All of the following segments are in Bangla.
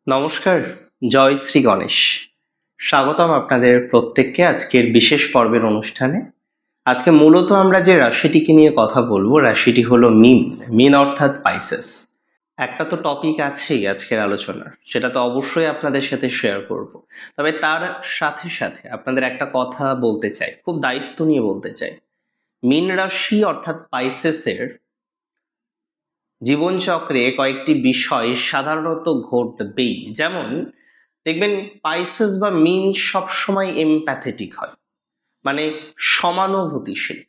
নমস্কার, জয় শ্রী গণেশ। স্বাগতম আপনাদের প্রত্যেককে আজকের বিশেষ পর্বের অনুষ্ঠানে। আজকে মূলত আমরা যে রাশিটিকে নিয়ে কথা বলবো, রাশিটি হলো মীন। মীন অর্থাৎ পাইসেস। একটা তো টপিক আছেই আজকের আলোচনার, সেটা তো অবশ্যই আপনাদের সাথে শেয়ার করব। তবে তার সাথে সাথে আপনাদের একটা কথা বলতে চাই, খুব দায়িত্ব নিয়ে বলতে চাই। মীন রাশি অর্থাৎ পাইসেসের জীবনচক্রে কয়েকটি বিষয় সাধারণত ঘটবেই। যেমন দেখবেন, পাইসেস বা মীন সবসময় এমপ্যাথেটিক হয়, মানে সমানুভূতিশীল।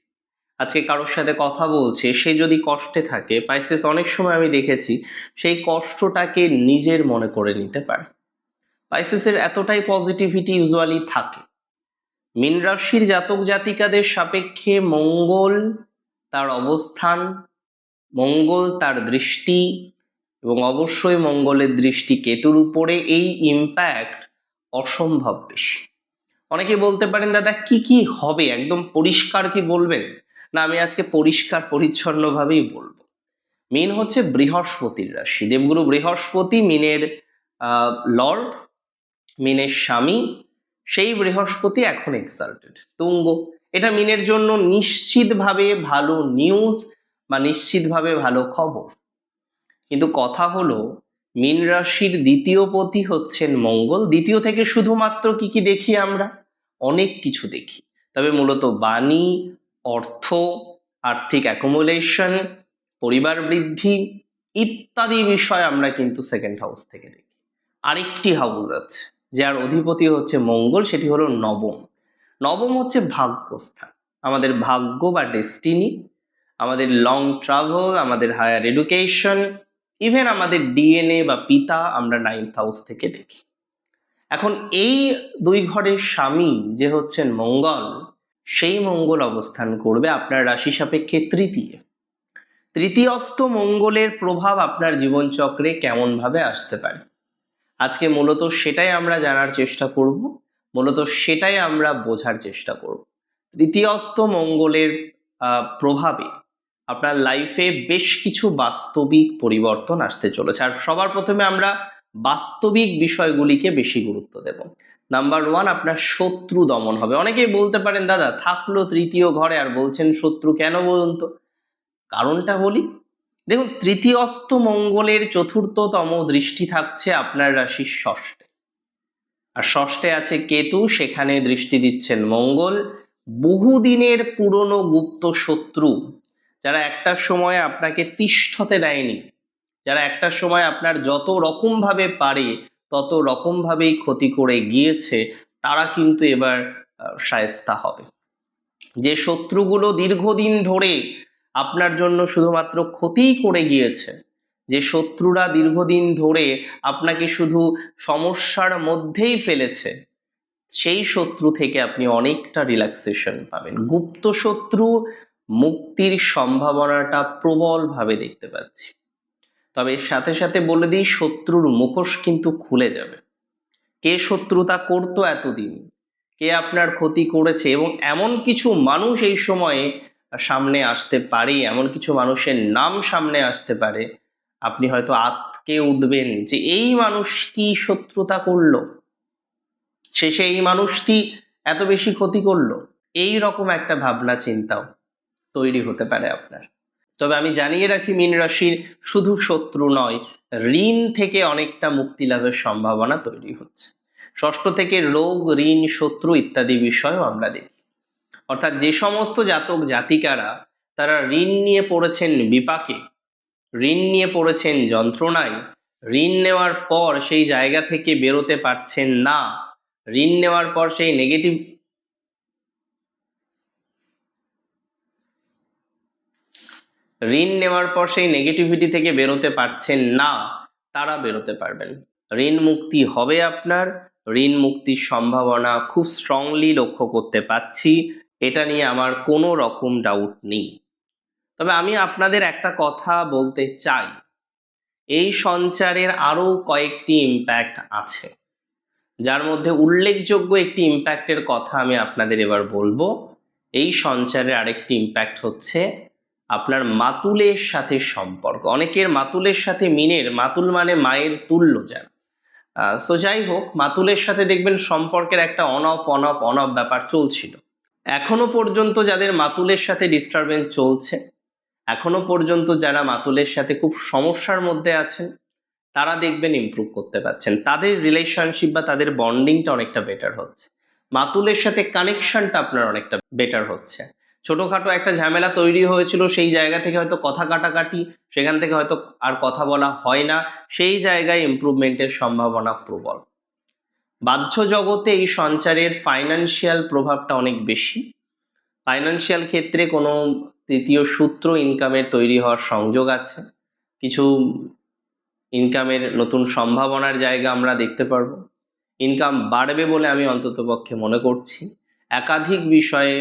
আজকে কারোর সাথে কথা বলছে, সে যদি কষ্টে থাকে, পাইসেস অনেক সময় আমি দেখেছি সেই কষ্টটাকে নিজের মনে করে নিতে পারে। পাইসেসের এতটাই পজিটিভিটি ইউজুয়ালি থাকে। মীন রাশির জাতক জাতিকাদের সাপেক্ষে মঙ্গল তার অবস্থান, মঙ্গল তার দৃষ্টি, এবং অবশ্যই মঙ্গলের দৃষ্টি কেতুর উপরে, এই ইম্প্যাক্ট অসম্ভব বেশি। অনেকে বলতে পারেন, দাদা কি কি হবে, একদম পরিষ্কার কি বলবেন? না, আমি আজকে পরিষ্কার পরিচ্ছন্ন ভাবেই বলবো। মীন হচ্ছে বৃহস্পতির রাশি। দেবগুরু বৃহস্পতি মিনের লর্ড, মিনের স্বামী। সেই বৃহস্পতি এখন এক্সাল্টেড, তুঙ্গ। এটা মিনের জন্য নিশ্চিতভাবে ভালো নিউজ বা নিশ্চিতভাবে ভালো খবর। কিন্তু কথা হলো, মীন রাশির দ্বিতীয় পতি হচ্ছেন মঙ্গল। দ্বিতীয় থেকে শুধুমাত্র কি কি দেখি আমরা? অনেক কিছু দেখি, তবে মূলত বাণী, অর্থ, আর্থিক অ্যাকুমুলেশন, পরিবার বৃদ্ধি ইত্যাদি বিষয় আমরা কিন্তু সেকেন্ড হাউস থেকে দেখি। আরেকটি হাউস আছে যার অধিপতি হচ্ছে মঙ্গল, সেটি হলো নবম। নবম হচ্ছে ভাগ্যস্থান, আমাদের ভাগ্য বা ডেস্টিনি, আমাদের লং ট্রাভেল, আমাদের হায়ার এডুকেশন, ইভেন আমাদের ডিএনএ বা পিতা আমরা নাইন্থ হাউস থেকে দেখি। এখন এই দুই ঘরের স্বামী যে হচ্ছেন মঙ্গল, সেই মঙ্গল অবস্থান করবে আপনার রাশি সাপেক্ষে তৃতীয়। তৃতীয়স্থ মঙ্গলের প্রভাব আপনার জীবনচক্রে কেমন ভাবে আসতে পারে, আজকে মূলত সেটাই আমরা জানার চেষ্টা করব, মূলত সেটাই আমরা বোঝার চেষ্টা করব। তৃতীয়স্থ মঙ্গলের প্রভাবে আপনার লাইফে বেশ কিছু বাস্তবিক পরিবর্তন আসতে চলেছে। আর সবার প্রথমে আমরা বাস্তবিক বিষয়গুলিকে বেশি গুরুত্ব দেব। নাম্বার ওয়ান, আপনার শত্রু দমন হবে। অনেকেই বলতে পারেন, দাদা থাকলো তৃতীয় ঘরে আর বলছেন শত্রু, কেন বলুন তো? কারণটা বলি। দেখুন, তৃতীয়স্থ মঙ্গলের চতুর্থতম দৃষ্টি থাকছে আপনার রাশির ষষ্ঠে, আর ষষ্ঠে আছে কেতু, সেখানে দৃষ্টি দিচ্ছেন মঙ্গল। বহুদিনের পুরনো গুপ্ত শত্রু, যারা একটা সময় আপনাকে তিষ্ঠতে দেয়নি, যারা একটা সময় আপনার যত রকম ভাবে পারে তত রকম ভাবেই ক্ষতি করে গিয়েছে, তারা কিন্তু এবার শায়েস্তা হবে। যে শত্রুগুলো দীর্ঘদিন ধরে আপনার জন্য শুধুমাত্র ক্ষতিই করে গিয়েছে, যে শত্রুরা দীর্ঘদিন ধরে আপনাকে শুধু সমস্যার মধ্যেই ফেলেছে, সেই শত্রু থেকে আপনি অনেকটা রিল্যাক্সেশন পাবেন। গুপ্ত শত্রু মুক্তির সম্ভাবনাটা প্রবলভাবে দেখতে পাচ্ছি। তবে এর সাথে সাথে বলে দিই, শত্রুর মুখোশ কিন্তু খুলে যাবে। কে শত্রুতা করতো এতদিন, কে আপনার ক্ষতি করেছে, এবং এমন কিছু মানুষ এই সময়ে সামনে আসতে পারে, এমন কিছু মানুষের নাম সামনে আসতে পারে, আপনি হয়তো আঁতকে উঠবেন যে এই মানুষটি শত্রুতা করলো, শেষে এই মানুষটি এত বেশি ক্ষতি করলো। এই রকম একটা ভাবনা চিন্তাও তৈরি হতে পারে আপনার। তবে আমি জানিয়ে রাখি, মীন রাশির শুধু শত্রু নয়, ঋণ থেকে অনেকটা মুক্তি লাভের সম্ভাবনা তৈরি হচ্ছে। ষষ্ঠ থেকে রোগ, ঋণ, শত্রু ইত্যাদি বিষয়ও আমরা দেখি। অর্থাৎ যে সমস্ত জাতক জাতিকারা তারা ঋণ নিয়ে পড়েছেন বিপাকে, ঋণ নিয়ে পড়েছেন যন্ত্রণায়, ঋণ নেওয়ার পর সেই জায়গা থেকে বেরোতে পারছেন না, ঋণ নেওয়ার পর সেই নেগেটিভিটি থেকে বেরোতে পারছেন না, তারা বেরোতে পারবেন। ঋণ মুক্তি হবে আপনার। ঋণ মুক্তির সম্ভাবনা খুব স্ট্রংলি লক্ষ্য করতে পাচ্ছি, এটা নিয়ে আমার কোনো রকম ডাউট নেই। তবে আমি আপনাদের একটা কথা বলতে চাই, এই সঞ্চারের আরো কয়েকটি ইম্প্যাক্ট আছে, যার মধ্যে উল্লেখযোগ্য একটি ইম্প্যাক্টের কথা আমি আপনাদের এবার বলবো। এই সঞ্চারের আরেকটি ইম্প্যাক্ট হচ্ছে আপনার মাতুলের সাথে সম্পর্ক। অনেকের মাতুলের সাথে, মিনের মাতুল মানে মায়ের তুল্য, যান সো যাই হোক, মাতুলের সাথে দেখবেন সম্পর্কের একটা অন অফ ব্যাপার চলছিল। এখনো পর্যন্ত যাদের মাতুলের সাথে ডিস্টারবেন্স চলছে, এখনো পর্যন্ত যারা মাতুলের সাথে খুব সমস্যার মধ্যে আছেন, তারা দেখবেন ইমপ্রুভ করতে পারছেন, তাদের রিলেশনশিপ বা তাদের বন্ডিংটা অনেকটা বেটার হচ্ছে, মাতুলের সাথে কানেকশনটা আপনার অনেকটা বেটার হচ্ছে। ছোটখাটো একটা ঝামেলা তৈরি হয়েছিল, সেই জায়গা থেকে হয়তো কথা কাটাকাটি, সেখান থেকে হয়তো আর কথা বলা হয় না, সেই জায়গায় ইমপ্রুভমেন্টের সম্ভাবনা প্রবল। বাহ্য জগতে এই সঞ্চারের ফাইন্যান্সিয়াল প্রভাবটা অনেক বেশি। ফাইন্যান্সিয়াল ক্ষেত্রে কোনো তৃতীয় সূত্র ইনকামের তৈরি হওয়ার সংযোগ আছে, কিছু ইনকামের নতুন সম্ভাবনার জায়গা আমরা দেখতে পারবো, ইনকাম বাড়বে বলে আমি অন্ততপক্ষে মনে করছি। একাধিক বিষয়ে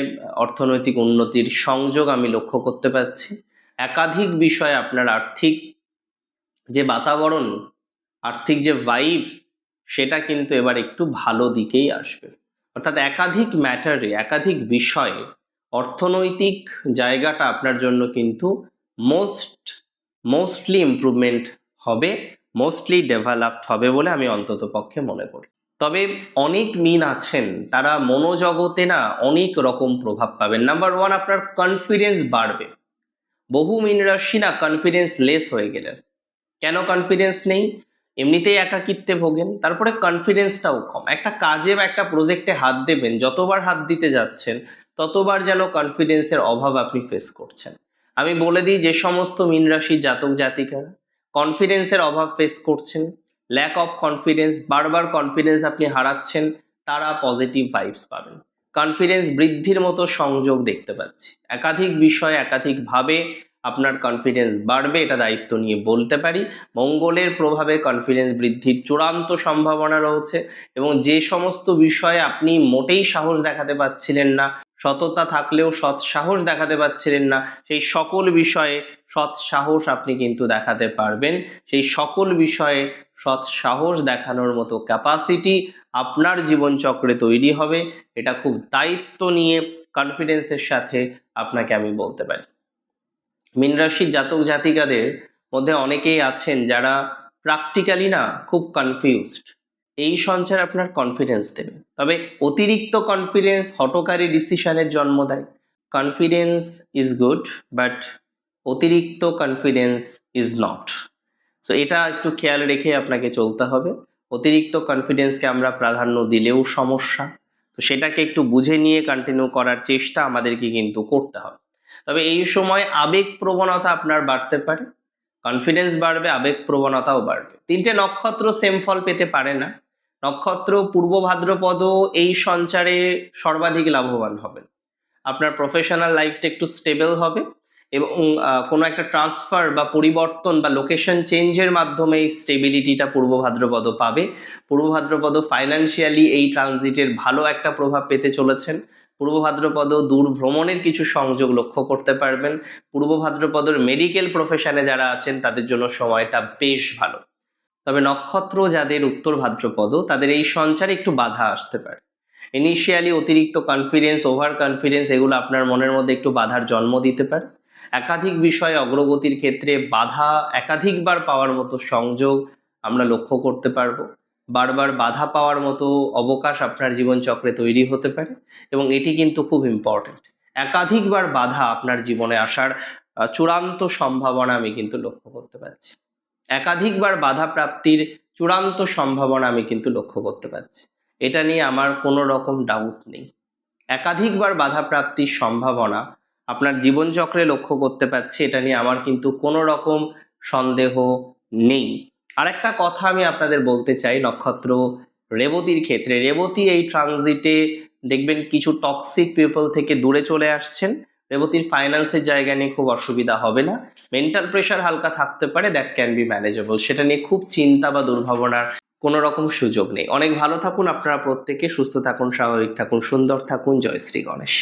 অর্থনৈতিক উন্নতির সংযোগ আমি লক্ষ্য করতে পারছি। একাধিক বিষয়ে আপনার আর্থিক যে বাতাবরণ, আর্থিক যে ভাইবস, সেটা কিন্তু এবার একটু ভালো দিকেই আসবে। অর্থাৎ একাধিক ম্যাটারে, একাধিক বিষয়ে অর্থনৈতিক জায়গাটা আপনার জন্য কিন্তু মোস্টলি ইমপ্রুভমেন্ট হবে, মোস্টলি ডেভেলপড হবে বলে আমি অন্তত পক্ষে মনে করি। তবে অনেক মিন আছেন, তারা মনোজগতে না অনেক রকম প্রভাব পাবেন। নাম্বার ওয়ান, আপনার কনফিডেন্স বাড়বে। বহু মিন রাশি না কনফিডেন্স লেস হয়ে গেলেন। কেন কনফিডেন্স নেই? এমনিতেই একাকিত্বে ভোগেন, তারপরে কনফিডেন্সটাও কম। একটা কাজে বা একটা প্রজেক্টে হাত দেবেন, যতবার হাত দিতে যাচ্ছেন ততবার যেন কনফিডেন্সের অভাব আপনি ফেস করছেন। আমি বলে দিই, যে সমস্ত মীন রাশির জাতক জাতিকারা কনফিডেন্সের অভাব ফেস করছেন, ল্যাক অফ কনফিডেন্স, বারবার কনফিডেন্স আপনি হারাচ্ছেন, তারা পজিটিভ ভাইবস পাবেন। কনফিডেন্স বৃদ্ধির মতো সংযোগ দেখতে পাচ্ছি। একাধিক বিষয় একাধিকভাবে আপনার কনফিডেন্স বাড়বে, এটা দায়িত্ব নিয়ে বলতে পারি। মঙ্গলের প্রভাবে কনফিডেন্স বৃদ্ধির চূড়ান্ত সম্ভাবনা রয়েছে, এবং যে সমস্ত বিষয়ে আপনি মোটেই সাহস দেখাতে পারছিলেন না, সততা থাকলেও সৎ সাহস দেখাতে পারছিলেন না, সেই সকল বিষয়ে সৎ সাহস আপনি কিন্তু দেখাতে পারবেন। সেই সকল বিষয়ে সৎ সাহস দেখানোর মতো ক্যাপাসিটি আপনার জীবনচক্রে তৈরি হবে। এটা খুব দায়িত্ব নিয়ে কনফিডেন্সের সাথে আপনাকে আমি বলতে পারি। মীন রাশির জাতক জাতিকাদের মধ্যে অনেকেই আছেন যারা প্র্যাকটিক্যালি না খুব কনফিউজড। এই সঞ্চার আপনার কনফিডেন্স দেবে, তবে অতিরিক্ত কনফিডেন্স হঠকারী ডিসিশনের জন্ম দেয়। কনফিডেন্স ইজ গুড, বাট অতিরিক্ত কনফিডেন্স ইজ নট। সো এটা একটু খেয়াল রেখে আপনাকে চলতে হবে। অতিরিক্ত কনফিডেন্সকে আমরা প্রাধান্য দিলেও সমস্যা, তো সেটাকে একটু বুঝে নিয়ে কন্টিনিউ করার চেষ্টা আমাদেরকে কিন্তু করতে হবে। তবে এই সময় আবেগ প্রবণতা আপনার বাড়তে পারে, কনফিডেন্স বাড়বে, আবেগ প্রবণতাও বাড়বে। তিনটে নক্ষত্র সেম ফল পেতে পারে না। নক্ষত্র পূর্ব ভাদ্রপদ এই সঞ্চারে সর্বাধিক লাভবান হবেন। আপনার প্রফেশনাল লাইফটা একটু স্টেবল হবে, এবং কোনো একটা ট্রান্সফার বা পরিবর্তন বা লোকেশন চেঞ্জের মাধ্যমে এই স্টেবিলিটিটা পূর্ব ভাদ্রপদ পাবে। পূর্ব ভাদ্রপদ ফাইন্যান্সিয়ালি এই ট্রানজিটের ভালো একটা প্রভাব পেতে চলেছেন। পূর্ব ভাদ্রপদ দূর ভ্রমণের কিছু সংযোগ লক্ষ্য করতে পারবেন। পূর্ব ভাদ্রপদর মেডিকেল প্রফেশনে যারা আছেন তাদের জন্য সময়টা বেশ ভালো। তবে নক্ষত্র যাদের উত্তর ভাদ্রপদ, তাদের এই সঞ্চারে একটু বাধা আসতে পারে। ইনিশিয়ালি অতিরিক্ত কনফিডেন্স, ওভার কনফিডেন্স, এগুলো আপনার মনের মধ্যে একটু বাধার জন্ম দিতে পারে। একাধিক বিষয়ে অগ্রগতির ক্ষেত্রে বাধা একাধিকবার পাওয়ার মতো সংযোগ আমরা লক্ষ্য করতে পারবো। বারবার বাধা পাওয়ার মতো অবকাশ আপনার জীবনচক্রে তৈরি হতে পারে, এবং এটি কিন্তু খুব ইম্পর্টেন্ট। একাধিকবার বাধা আপনার জীবনে আসার চূড়ান্ত সম্ভাবনা আমি কিন্তু লক্ষ্য করতে পারছি। একাধিকবার বাধা প্রাপ্তির চূড়ান্ত সম্ভাবনা আমি কিন্তু লক্ষ্য করতে পারছি। এটা নিয়ে আমার কোনো রকম ডাউট নেই। একাধিকবার বাধা প্রাপ্তির সম্ভাবনা আপনার জীবনচক্রে লক্ষ্য করতে পারছি, এটা নিয়ে আমার কিন্তু কোনো রকম সন্দেহ নেই। আরেকটা কথা আমি আপনাদের বলতে চাই, নক্ষত্র রেবতীর ক্ষেত্রে, রেবতী এই ট্রানজিটে দেখবেন কিছু টক্সিক পিপল থেকে দূরে চলে আসছেন। রেবতীর ফাইন্যান্সের জায়গা নিয়ে খুব অসুবিধা হবে না। মেন্টাল প্রেশার হালকা থাকতে পারে, দ্যাট ক্যান বি ম্যানেজেবল। সেটা নিয়ে খুব চিন্তা বা দুর্ভাবনার কোনো রকম সুযোগ নেই। অনেক ভালো থাকুন আপনারা প্রত্যেকে, সুস্থ থাকুন, স্বাভাবিক থাকুন, সুন্দর থাকুন। জয় শ্রী গণেশ।